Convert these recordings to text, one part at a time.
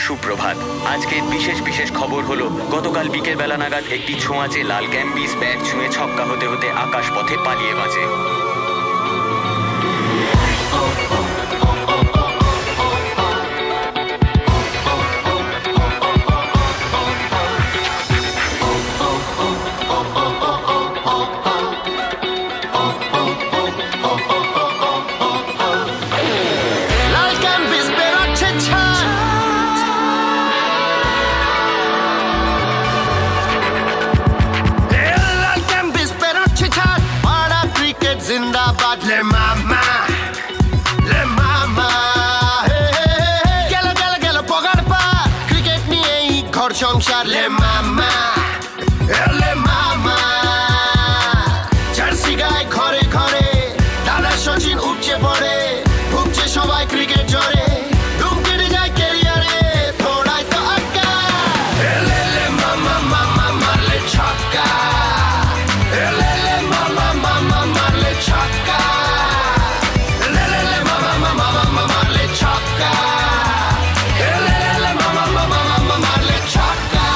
সুপ্রভাত। আজকের বিশেষ বিশেষ খবর হলো, গতকাল বিকেল বেলা নাগাদ একটি ছোঁয়াচে লাল ক্যাম্বিস ব্যাট ছুঁয়ে ছক্কা হতে হতে আকাশ পথে পালিয়ে বাঁচে। जिंदाबाद ले मामा গেল গেল গেল পগার পা ক্রিকেট নিয়েই ঘর সংসার লে মামা জার্সি গায়ে ঘরে ঘরে দাদা সচিন উঠছে পড়ে ভুগছে সবাই ক্রিকেট জ্বরে ধুম কেটে যায় ক্যারিয়ারে থোড়াই তো আটকা লে লে মামা মামা মারলে ছক্কা লে লে মামা মামা মারলে ছক্কা লে লে লে মামা মামা মামা মারলে ছক্কা লে লে লে মামা মামা মামা মারলে ছক্কা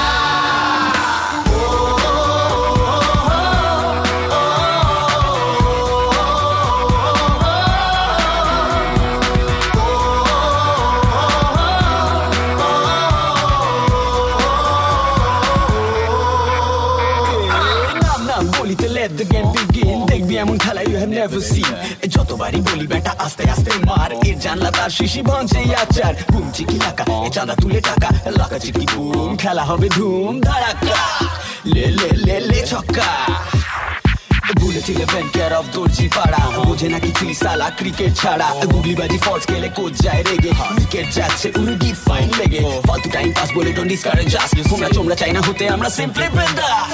Let the game begin. দেখবি এমন খেলা you have never seen. যতবারই বলি ব্যাটা আস্তে আস্তে মার, এর জানলা তার শিশি ভাঙছে আচার বুম চিকি লাকা এ চাঁদা তুলে টাকা লাকা চিকি বুম খেলা হবে ধুম ধারাক্কা লে লে লে লে ছক্কা ভুলেছিলে ব্যাংকের অফ দর্জি পাড়া বোঝে না কিছুই সালা ক্রিকেট ছাড়া গুগলিবাজি ফলস খেলে কোচ যায় রেগে উইকেট যাচ্ছে উড়ে ডিফাইন লেগে ফালতু টাইম পাস বলে ডোন্ট ডিসকারেজ আস তোমরা চাই না হতে আমরা সিম্পলি বেদাস